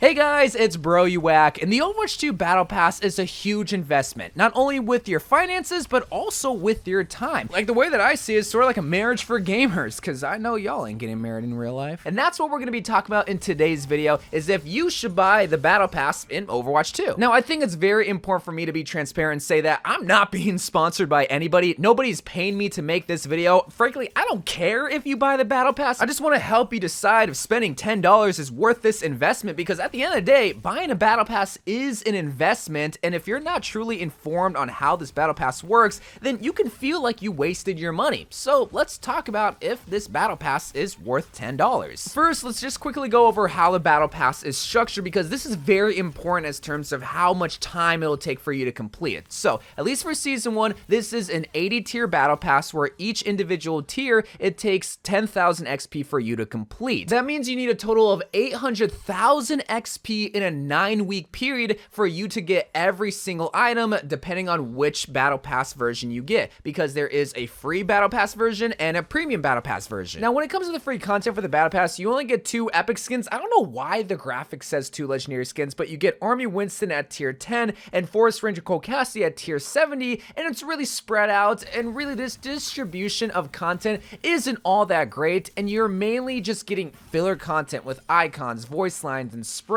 Hey guys, it's Bro You Whack, and the Overwatch 2 Battle Pass is a huge investment, not only with your finances, but also with your time. Like the way that I see it is sort of like a marriage for gamers, because I know y'all ain't getting married in real life. And that's what we're going to be talking about in today's video, is if you should buy the Battle Pass in Overwatch 2. Now, I think it's very important for me to be transparent and say that I'm not being sponsored by anybody. Nobody's paying me to make this video. Frankly, I don't care if you buy the Battle Pass. I just want to help you decide if spending $10 is worth this investment, because at the end of the day, buying a Battle Pass is an investment, and if you're not truly informed on how this Battle Pass works, then you can feel like you wasted your money. So let's talk about if this Battle Pass is worth $10. First, let's just quickly go over how the Battle Pass is structured, because this is very important as terms of how much time it'll take for you to complete it. So, at least for Season 1, this is an 80-tier Battle Pass where each individual tier, it takes 10,000 XP for you to complete. That means you need a total of 800,000 XP in a 9-week period for you to get every single item, depending on which Battle Pass version you get, because there is a free Battle Pass version and a premium Battle Pass version. Now, when it comes to the free content for the Battle Pass, you only get 2 epic skins. I don't know why the graphic says 2 legendary skins, but you get Army Winston at tier 10 and Forest Ranger Cole Cassidy at tier 70, and it's really spread out, and really this distribution of content isn't all that great, and you're mainly just getting filler content with icons, voice lines, and sprays,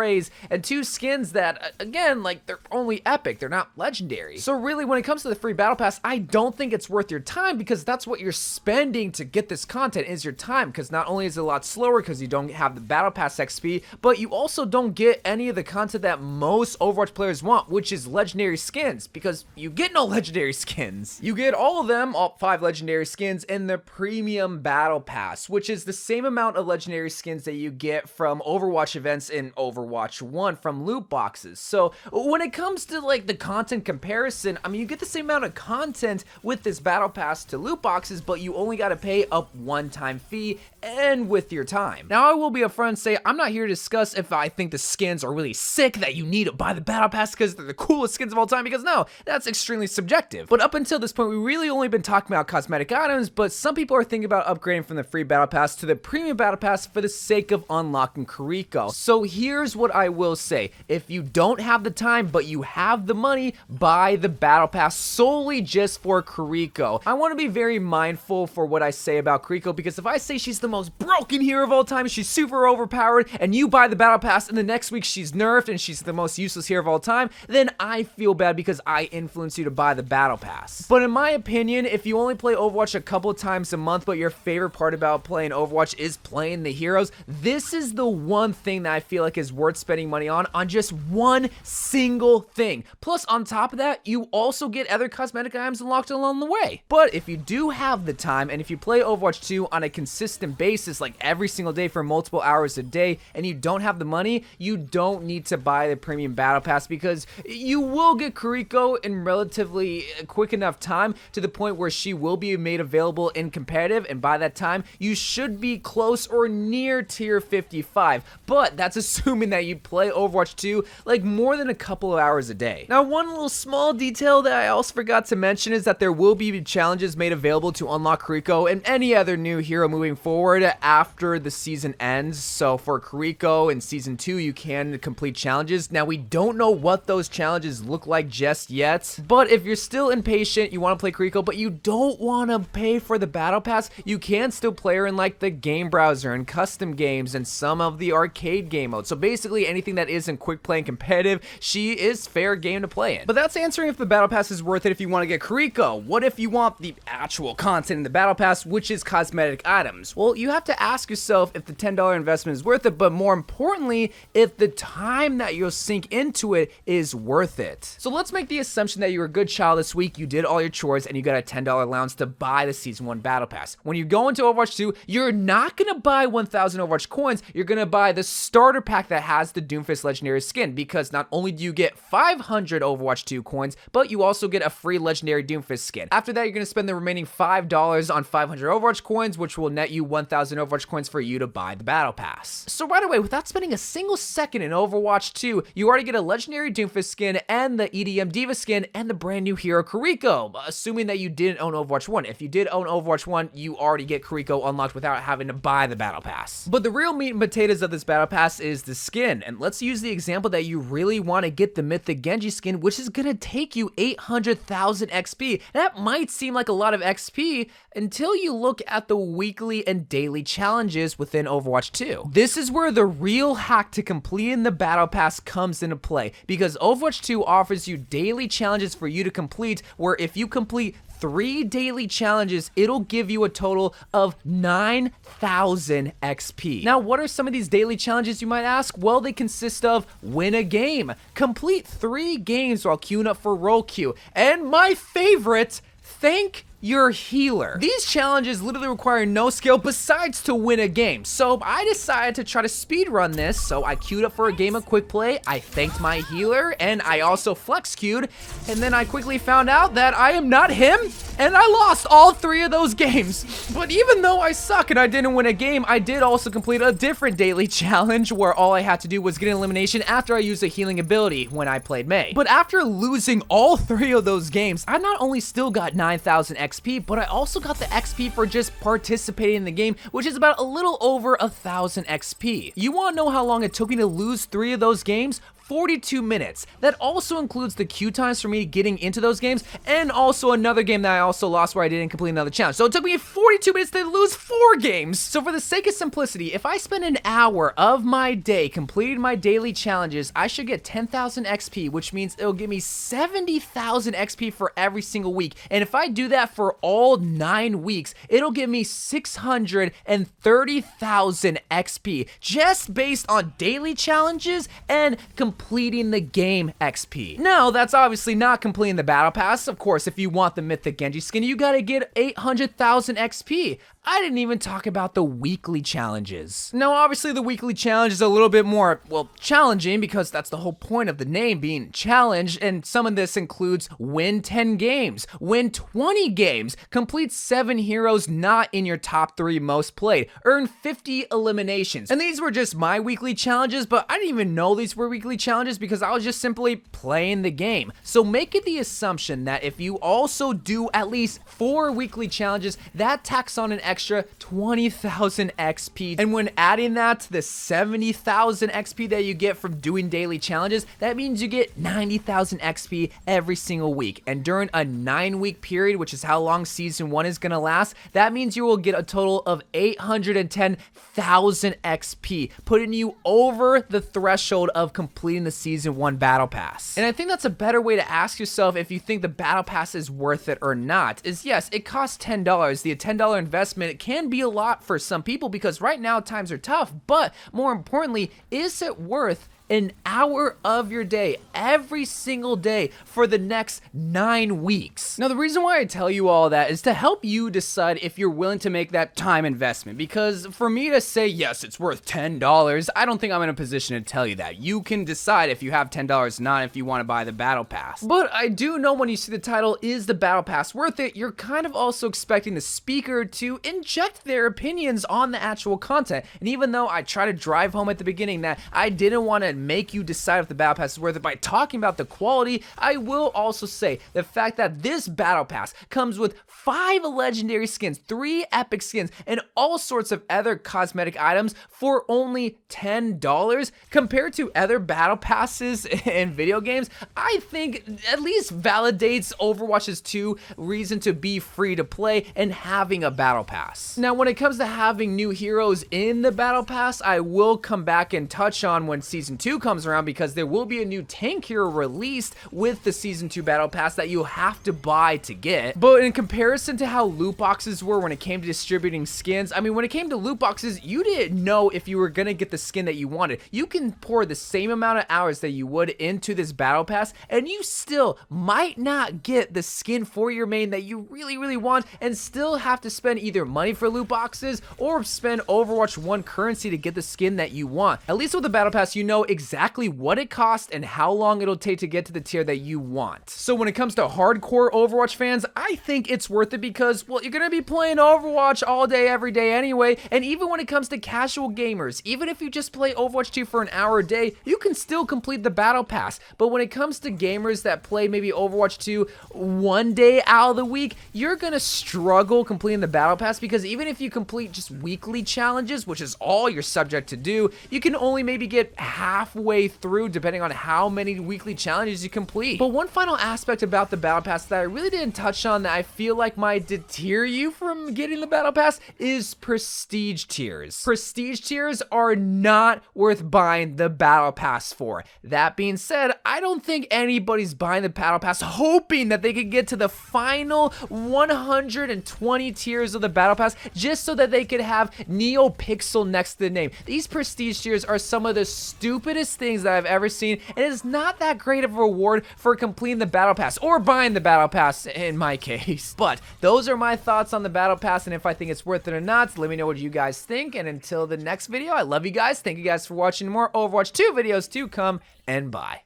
and 2 skins that, again, like, they're only epic, they're not legendary. So really, when it comes to the free Battle Pass, I don't think it's worth your time, because that's what you're spending to get this content, is your time, because not only is it a lot slower because you don't have the Battle Pass XP, but you also don't get any of the content that most Overwatch players want, which is legendary skins, because you get no legendary skins. You get all of them, all 5 legendary skins, in the premium Battle Pass, which is the same amount of legendary skins that you get from Overwatch events in Overwatch 1 from loot boxes. So when it comes to like the content comparison, I mean, you get the same amount of content with this Battle Pass to loot boxes, but you only got to pay a one-time fee and with your time. Now, I will be upfront and say I'm not here to discuss if I think the skins are really sick that you need to buy the Battle Pass because they're the coolest skins of all time, because no, that's extremely subjective. But up until this point, we really only been talking about cosmetic items, but some people are thinking about upgrading from the free Battle Pass to the premium Battle Pass for the sake of unlocking Kiriko. So here's what I will say. If you don't have the time, but you have the money, buy the Battle Pass solely just for Kiriko. I want to be very mindful for what I say about Kiriko, because if I say she's the most broken hero of all time, she's super overpowered, and you buy the Battle Pass and the next week she's nerfed and she's the most useless hero of all time, then I feel bad because I influence you to buy the Battle Pass. But in my opinion, if you only play Overwatch a couple times a month, but your favorite part about playing Overwatch is playing the heroes, this is the one thing that I feel like is worth spending money on just one single thing. Plus, on top of that, you also get other cosmetic items unlocked along the way. But if you do have the time, and if you play Overwatch 2 on a consistent basis, like every single day for multiple hours a day, and you don't have the money, you don't need to buy the premium Battle Pass, because you will get Kiriko in relatively quick enough time to the point where she will be made available in competitive, and by that time, you should be close or near tier 55. But that's assuming that you play Overwatch 2 like more than a couple of hours a day. Now, one little small detail that I also forgot to mention is that there will be challenges made available to unlock Kiriko and any other new hero moving forward after the season ends. So for Kiriko in Season 2, you can complete challenges. Now, we don't know what those challenges look like just yet, but if you're still impatient, you want to play Kiriko, but you don't want to pay for the Battle Pass, you can still play her in like the game browser and custom games and some of the arcade game modes. So basically anything that isn't quick play and competitive, she is fair game to play in. But that's answering if the Battle Pass is worth it if you want to get Kiriko. What if you want the actual content in the Battle Pass, which is cosmetic items? Well, you have to ask yourself if the $10 investment is worth it, but more importantly, if the time that you'll sink into it is worth it. So let's make the assumption that you were a good child this week, you did all your chores, and you got a $10 allowance to buy the Season 1 Battle Pass. When you go into Overwatch 2, you're not going to buy 1,000 Overwatch coins, you're going to buy the starter pack that has the Doomfist legendary skin, because not only do you get 500 Overwatch 2 coins, but you also get a free legendary Doomfist skin. After that, you're going to spend the remaining $5 on 500 Overwatch coins, which will net you 1,000 Overwatch coins for you to buy the Battle Pass. So right away, without spending a single second in Overwatch 2, you already get a legendary Doomfist skin and the EDM Diva skin and the brand new hero Kiriko, assuming that you didn't own Overwatch 1. If you did own Overwatch 1, you already get Kiriko unlocked without having to buy the Battle Pass. But the real meat and potatoes of this Battle Pass is the skin. skin. And let's use the example that you really want to get the Mythic Genji skin, which is gonna take you 800,000 XP. That might seem like a lot of XP until you look at the weekly and daily challenges within Overwatch 2. This is where the real hack to completing the Battle Pass comes into play, because Overwatch 2 offers you daily challenges for you to complete, where if you complete 3 daily challenges, it'll give you a total of 9,000 XP. Now, what are some of these daily challenges, you might ask? Well, they consist of win a game, complete 3 games while queuing up for role queue, and my favorite, thank your healer. These challenges literally require no skill besides to win a game. So I decided to try to speedrun this. So I queued up for a game of quick play. I thanked my healer and I also flex queued. And then I quickly found out that I am not him and I lost all 3 of those games. But even though I suck and I didn't win a game, I did also complete a different daily challenge where all I had to do was get an elimination after I used a healing ability when I played Mei. But after losing all 3 of those games, I not only still got 9,000 XP, but I also got the XP for just participating in the game, which is about a little over 1,000 XP. You wanna know how long it took me to lose 3 of those games? 42 minutes. That also includes the queue times for me getting into those games, and also another game that I also lost where I didn't complete another challenge. So it took me 42 minutes to lose 4 games. So for the sake of simplicity, if I spend an hour of my day completing my daily challenges, I should get 10,000 XP, which means it'll give me 70,000 XP for every single week. And if I do that for all 9 weeks, it'll give me 630,000 XP, just based on daily challenges and completing the game XP. Now, that's obviously not completing the Battle Pass. Of course, if you want the Mythic Genji skin, you gotta get 800,000 XP. I didn't even talk about the weekly challenges. Now, obviously, the weekly challenge is a little bit more, well, challenging because that's the whole point of the name, being challenged, and some of this includes win 10 games, win 20 games, complete 7 heroes not in your top 3 most played, earn 50 eliminations. And these were just my weekly challenges, but I didn't even know these were weekly challenges because I was just simply playing the game. So make it the assumption that if you also do at least 4 weekly challenges, that tacks on an extra 20,000 XP. And when adding that to the 70,000 XP that you get from doing daily challenges, that means you get 90,000 XP every single week. And during a 9-week period, which is how long season 1 is gonna last, that means you will get a total of 810,000 XP, putting you over the threshold of completing the season 1 battle pass. And I think that's a better way to ask yourself if you think the battle pass is worth it or not, is yes, it costs $10. The $10 investment, it can be a lot for some people because right now times are tough, but more importantly, is it worth an hour of your day every single day for the next 9 weeks? Now, the reason why I tell you all that is to help you decide if you're willing to make that time investment, because for me to say, yes, it's worth $10, I don't think I'm in a position to tell you that. You can decide if you have $10 or not if you want to buy the Battle Pass. But I do know when you see the title, is the Battle Pass worth it, you're kind of also expecting the speaker to inject their opinions on the actual content. And even though I try to drive home at the beginning that I didn't want to make you decide if the Battle Pass is worth it by talking about the quality, I will also say the fact that this Battle Pass comes with 5 legendary skins, 3 epic skins, and all sorts of other cosmetic items for only $10 compared to other Battle Passes in video games, I think at least validates Overwatch's 2 reason to be free to play and having a Battle Pass. Now, when it comes to having new heroes in the Battle Pass, I will come back and touch on when Season 2 comes around, because there will be a new tank hero released with the Season 2 Battle Pass that you have to buy to get. But in comparison to how loot boxes were when it came to distributing skins, I mean, when it came to loot boxes, you didn't know if you were gonna get the skin that you wanted. You can pour the same amount of hours that you would into this Battle Pass, and you still might not get the skin for your main that you really want, and still have to spend either money for loot boxes or spend Overwatch 1 currency to get the skin that you want. At least with the Battle Pass, you know exactly what it costs and how long it'll take to get to the tier that you want. So when it comes to hardcore Overwatch fans, I think it's worth it because, well, you're gonna be playing Overwatch all day, every day anyway, and even when it comes to casual gamers, even if you just play Overwatch 2 for an hour a day, you can still complete the battle pass. But when it comes to gamers that play maybe Overwatch 2 one day out of the week, you're gonna struggle completing the battle pass because even if you complete just weekly challenges, which is all you're subject to do, you can only maybe get halfway through depending on how many weekly challenges you complete. But one final aspect about the battle pass that I really didn't touch on that I feel like might deter you from getting the battle pass is prestige tiers. Prestige tiers are not worth buying the battle pass for. That being said, I don't think anybody's buying the battle pass hoping that they could get to the final 120 tiers of the battle pass just so that they could have NeoPixel next to the name. These prestige tiers are some of the stupidest things that I've ever seen, and it is not that great of a reward for completing the battle pass or buying the battle pass in my case. But those are my thoughts on the battle pass and if I think it's worth it or not. Let me know what you guys think, and until the next video, I love you guys. Thank you guys for watching. More Overwatch 2 videos to come, and bye.